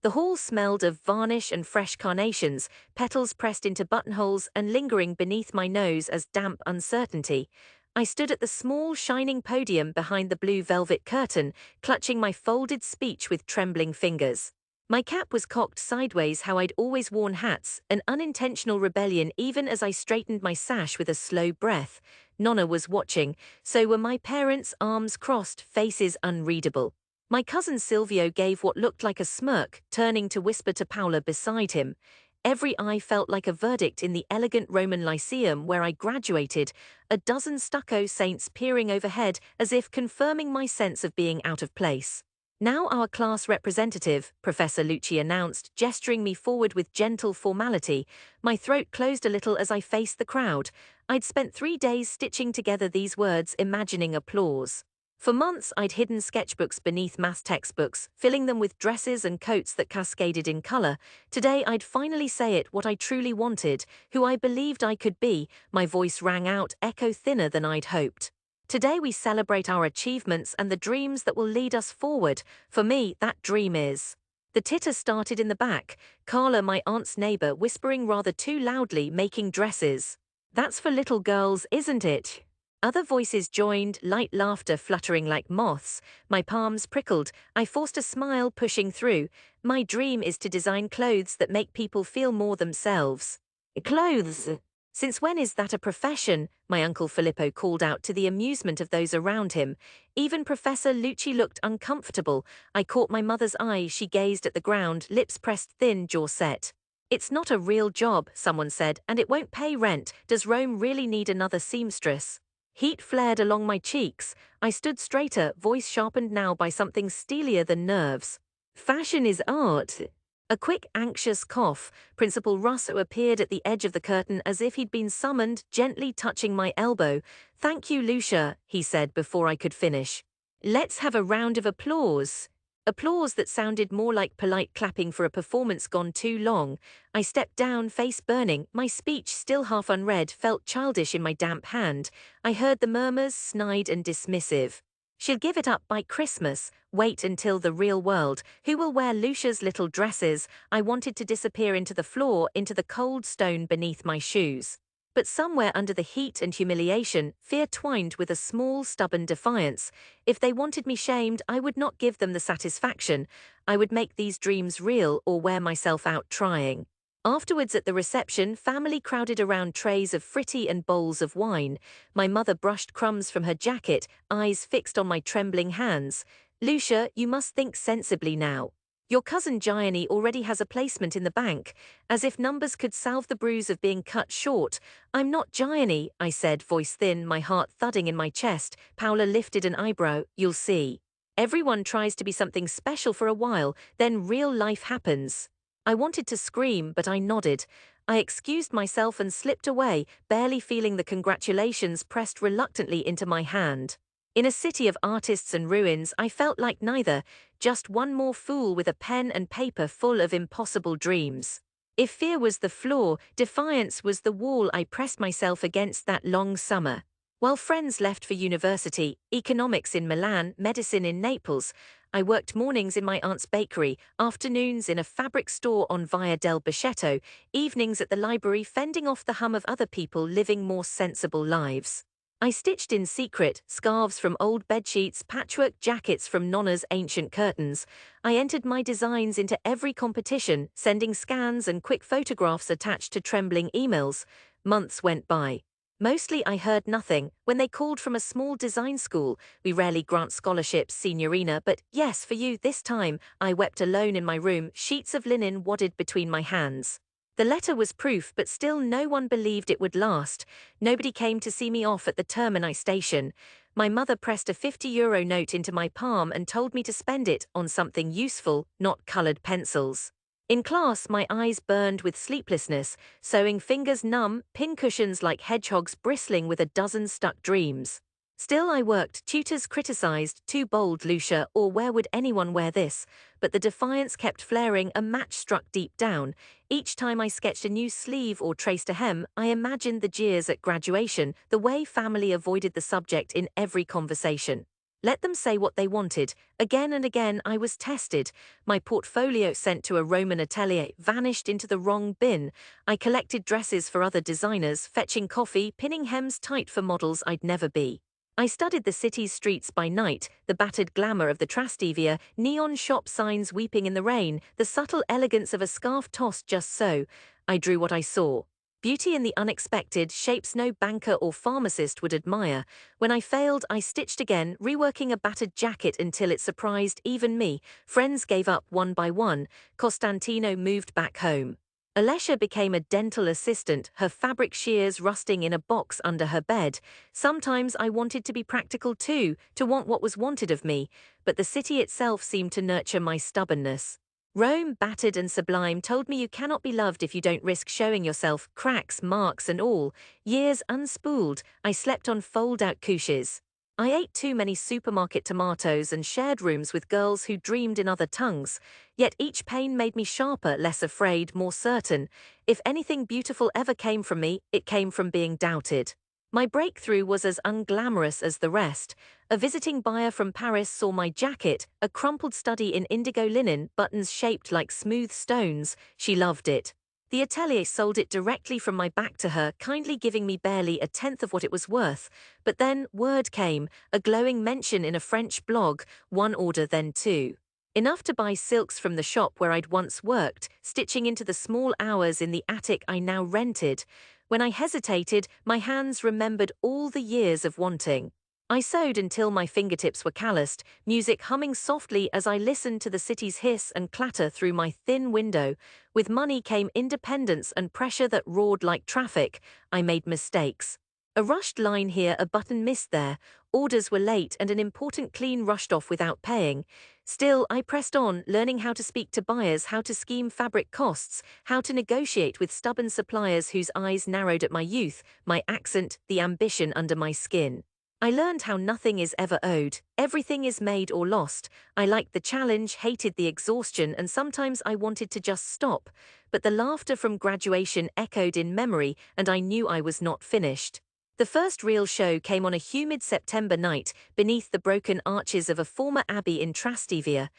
The hall smelled of varnish and fresh carnations, petals pressed into buttonholes and lingering beneath my nose as damp uncertainty. I stood at the small, shining podium behind the blue velvet curtain, clutching my folded speech with trembling fingers. My cap was cocked sideways how I'd always worn hats, an unintentional rebellion even as I straightened my sash with a slow breath. Nonna was watching, so were my parents, arms crossed, faces unreadable. My cousin Silvio gave what looked like a smirk, turning to whisper to Paula beside him. Every eye felt like a verdict in the elegant Roman Lyceum where I graduated, a dozen stucco saints peering overhead as if confirming my sense of being out of place. Now our class representative, Professor Lucci announced, gesturing me forward with gentle formality. My throat closed a little as I faced the crowd. I'd spent 3 days stitching together these words, imagining applause. For months I'd hidden sketchbooks beneath math textbooks, filling them with dresses and coats that cascaded in color. Today I'd finally say it, what I truly wanted, who I believed I could be. My voice rang out, echo thinner than I'd hoped. Today we celebrate our achievements and the dreams that will lead us forward. For me, that dream is. The titter started in the back, Carla, my aunt's neighbor, whispering rather too loudly, making dresses. That's for little girls, isn't it? Other voices joined, light laughter fluttering like moths. My palms prickled. I forced a smile, pushing through. My dream is to design clothes that make people feel more themselves. Clothes? Since when is that a profession? My uncle Filippo called out to the amusement of those around him. Even Professor Lucci looked uncomfortable. I caught my mother's eye. She gazed at the ground, lips pressed thin, jaw set. It's not a real job, someone said, and it won't pay rent. Does Rome really need another seamstress? Heat flared along my cheeks. I stood straighter, voice sharpened now by something steelier than nerves. Fashion is art. A quick, anxious cough. Principal Russo appeared at the edge of the curtain as if he'd been summoned, gently touching my elbow. "Thank you, Lucia," he said before I could finish. "Let's have a round of applause." Applause that sounded more like polite clapping for a performance gone too long. I stepped down, face burning. My speech, still half unread, felt childish in my damp hand. I heard the murmurs, snide and dismissive. "She'll give it up by Christmas. Wait until the real world. Who will wear Lucia's little dresses?" I wanted to disappear into the floor, into the cold stone beneath my shoes. But somewhere under the heat and humiliation, fear twined with a small, stubborn defiance. If they wanted me shamed, I would not give them the satisfaction. I would make these dreams real or wear myself out trying. Afterwards at the reception, family crowded around trays of fritti and bowls of wine. My mother brushed crumbs from her jacket, eyes fixed on my trembling hands. "Lucia, you must think sensibly now. Your cousin Gianni already has a placement in the bank." As if numbers could salve the bruise of being cut short. "I'm not Gianni," I said, voice thin, my heart thudding in my chest. Paula lifted an eyebrow. "You'll see. Everyone tries to be something special for a while, then real life happens." I wanted to scream, but I nodded. I excused myself and slipped away, barely feeling the congratulations pressed reluctantly into my hand. In a city of artists and ruins, I felt like neither, just one more fool with a pen and paper full of impossible dreams. If fear was the floor, defiance was the wall I pressed myself against that long summer. While friends left for university, economics in Milan, medicine in Naples, I worked mornings in my aunt's bakery, afternoons in a fabric store on Via del Bachetto, evenings at the library fending off the hum of other people living more sensible lives. I stitched in secret, scarves from old bedsheets, patchwork jackets from Nonna's ancient curtains. I entered my designs into every competition, sending scans and quick photographs attached to trembling emails. Months went by. Mostly I heard nothing. When they called from a small design school, "We rarely grant scholarships, Signorina, but yes, for you this time," I wept alone in my room, sheets of linen wadded between my hands. The letter was proof, but still no one believed it would last. Nobody came to see me off at the Termini station. My mother pressed a €50 note into my palm and told me to spend it on something useful, not colored pencils. In class, my eyes burned with sleeplessness, sewing fingers numb, pincushions like hedgehogs bristling with a dozen stuck dreams. Still I worked, tutors criticized, "Too bold, Lucia," or "Where would anyone wear this?" But the defiance kept flaring, a match struck deep down. Each time I sketched a new sleeve or traced a hem, I imagined the jeers at graduation, the way family avoided the subject in every conversation. Let them say what they wanted. Again and again I was tested. My portfolio sent to a Roman atelier vanished into the wrong bin. I collected dresses for other designers, fetching coffee, pinning hems tight for models I'd never be. I studied the city's streets by night, the battered glamour of the Trastevere, neon shop signs weeping in the rain, the subtle elegance of a scarf tossed just so. I drew what I saw. Beauty in the unexpected, shapes no banker or pharmacist would admire. When I failed, I stitched again, reworking a battered jacket until it surprised even me. Friends gave up one by one. Costantino moved back home. Alessia became a dental assistant, her fabric shears rusting in a box under her bed. Sometimes I wanted to be practical too, to want what was wanted of me, but the city itself seemed to nurture my stubbornness. Rome, battered and sublime, told me you cannot be loved if you don't risk showing yourself, cracks, marks and all. Years unspooled, I slept on fold-out couches. I ate too many supermarket tomatoes and shared rooms with girls who dreamed in other tongues. Yet each pain made me sharper, less afraid, more certain. If anything beautiful ever came from me, it came from being doubted. My breakthrough was as unglamorous as the rest. A visiting buyer from Paris saw my jacket, a crumpled study in indigo linen, buttons shaped like smooth stones. She loved it. The atelier sold it directly from my back to her, kindly giving me barely a tenth of what it was worth. But then word came, a glowing mention in a French blog, one order then two. Enough to buy silks from the shop where I'd once worked, stitching into the small hours in the attic I now rented. When I hesitated, my hands remembered all the years of wanting. I sewed until my fingertips were calloused, music humming softly as I listened to the city's hiss and clatter through my thin window. With money came independence and pressure that roared like traffic. I made mistakes. A rushed line here, a button missed there. Orders were late and an important clean rushed off without paying. Still, I pressed on, learning how to speak to buyers, how to scheme fabric costs, how to negotiate with stubborn suppliers whose eyes narrowed at my youth, my accent, the ambition under my skin. I learned how nothing is ever owed, everything is made or lost. I liked the challenge, hated the exhaustion, and sometimes I wanted to just stop. But the laughter from graduation echoed in memory, and I knew I was not finished. The first real show came on a humid September night, beneath the broken arches of a former abbey in Trastevere.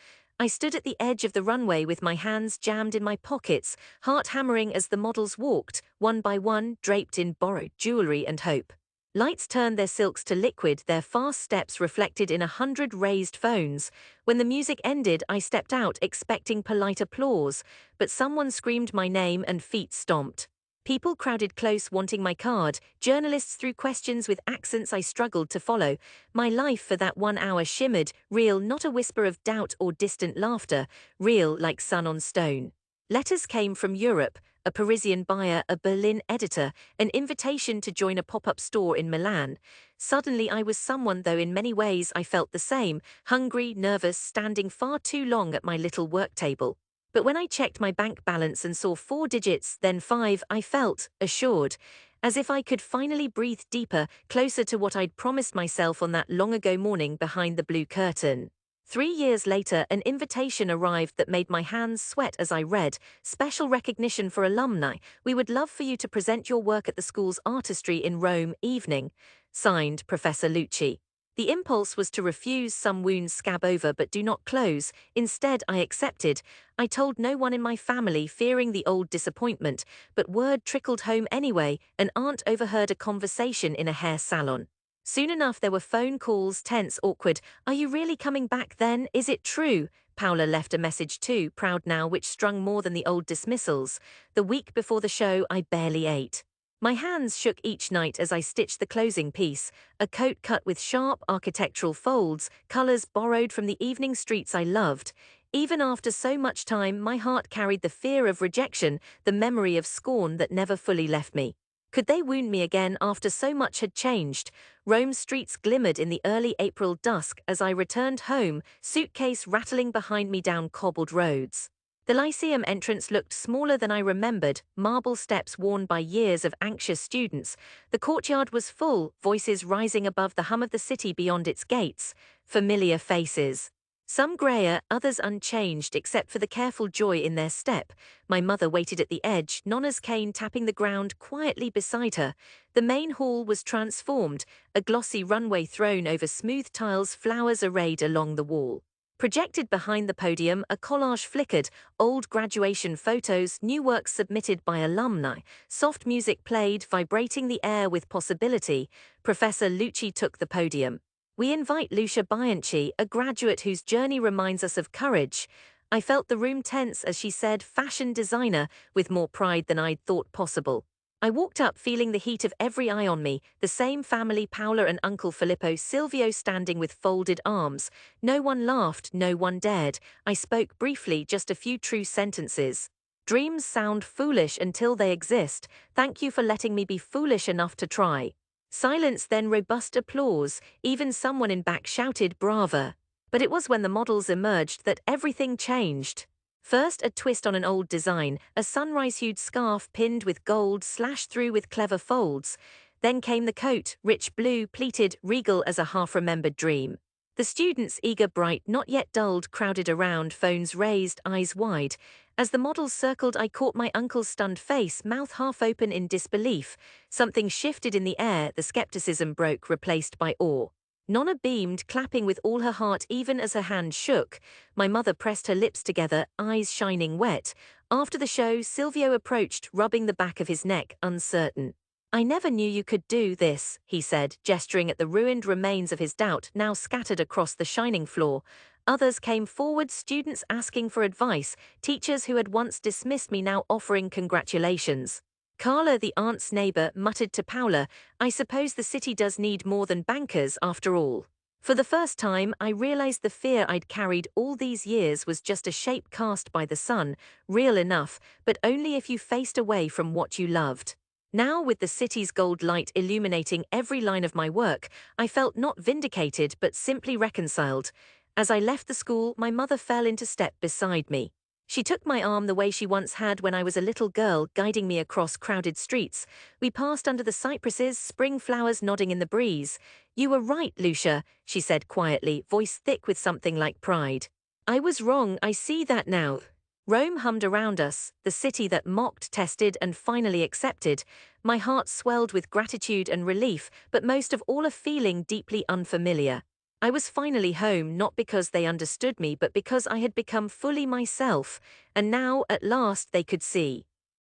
I stood at the edge of the runway with my hands jammed in my pockets, heart hammering as the models walked, one by one, draped in borrowed jewelry and hope. Lights turned their silks to liquid, their fast steps reflected in 100 raised phones. When the music ended, I stepped out, expecting polite applause, but someone screamed my name and feet stomped. People crowded close, wanting my card. Journalists threw questions with accents I struggled to follow. My life for that 1 hour shimmered, real, not a whisper of doubt or distant laughter, real like sun on stone. Letters came from Europe, a Parisian buyer, a Berlin editor, an invitation to join a pop-up store in Milan. Suddenly I was someone, though in many ways I felt the same, hungry, nervous, standing far too long at my little work table. But when I checked my bank balance and saw 4 digits, then 5, I felt assured, as if I could finally breathe deeper, closer to what I'd promised myself on that long-ago morning behind the blue curtain. 3 years later, an invitation arrived that made my hands sweat as I read. Special recognition for alumni. We would love for you to present your work at the school's artistry in Rome evening. Signed, Professor Lucci. The impulse was to refuse, some wounds scab over but do not close. Instead, I accepted. I told no one in my family, fearing the old disappointment, but word trickled home anyway. An aunt overheard a conversation in a hair salon. Soon enough there were phone calls, tense, awkward. "Are you really coming back then? Is it true?" Paula left a message too, proud now, which strung more than the old dismissals. The week before the show, I barely ate. My hands shook each night as I stitched the closing piece, a coat cut with sharp architectural folds, colors borrowed from the evening streets I loved. Even after so much time, my heart carried the fear of rejection, the memory of scorn that never fully left me. Could they wound me again after so much had changed? Rome's streets glimmered in the early April dusk as I returned home, suitcase rattling behind me down cobbled roads. The Lyceum entrance looked smaller than I remembered, marble steps worn by years of anxious students. The courtyard was full, voices rising above the hum of the city beyond its gates. Familiar faces. Some grayer, others unchanged except for the careful joy in their step. My mother waited at the edge, Nonna's cane tapping the ground quietly beside her. The main hall was transformed, a glossy runway thrown over smooth tiles, flowers arrayed along the wall. Projected behind the podium, a collage flickered, old graduation photos, new works submitted by alumni. Soft music played, vibrating the air with possibility. Professor Lucci took the podium. We invite Lucia Bianchi, a graduate whose journey reminds us of courage. I felt the room tense as she said, fashion designer, with more pride than I'd thought possible. I walked up feeling the heat of every eye on me, the same family, Paola and Uncle Filippo, Silvio standing with folded arms. No one laughed, no one dared. I spoke briefly, just a few true sentences. Dreams sound foolish until they exist. Thank you for letting me be foolish enough to try. Silence, then robust applause. Even someone in back shouted brava. But it was when the models emerged that everything changed. First, a twist on an old design, a sunrise-hued scarf pinned with gold slashed through with clever folds. Then came the coat, rich blue, pleated, regal as a half-remembered dream. The students, eager, bright, not yet dulled, crowded around, phones raised, eyes wide. As the models circled, I caught my uncle's stunned face, mouth half open in disbelief. Something shifted in the air, the skepticism broke, replaced by awe. Nonna beamed, clapping with all her heart even as her hand shook. My mother pressed her lips together, eyes shining wet. After the show, Silvio approached, rubbing the back of his neck, uncertain. I never knew you could do this, he said, gesturing at the ruined remains of his doubt now scattered across the shining floor. Others came forward, students asking for advice, teachers who had once dismissed me now offering congratulations. Carla, the aunt's neighbor, muttered to Paola, I suppose the city does need more than bankers after all. For the first time, I realized the fear I'd carried all these years was just a shape cast by the sun, real enough, but only if you faced away from what you loved. Now, with the city's gold light illuminating every line of my work, I felt not vindicated but simply reconciled. As I left the school, my mother fell into step beside me. She took my arm the way she once had when I was a little girl, guiding me across crowded streets. We passed under the cypresses, spring flowers nodding in the breeze. You were right, Lucia, she said quietly, voice thick with something like pride. I was wrong, I see that now. Rome hummed around us, the city that mocked, tested, and finally accepted. My heart swelled with gratitude and relief, but most of all a feeling deeply unfamiliar. I was finally home, not because they understood me, but because I had become fully myself, and now, at last, they could see.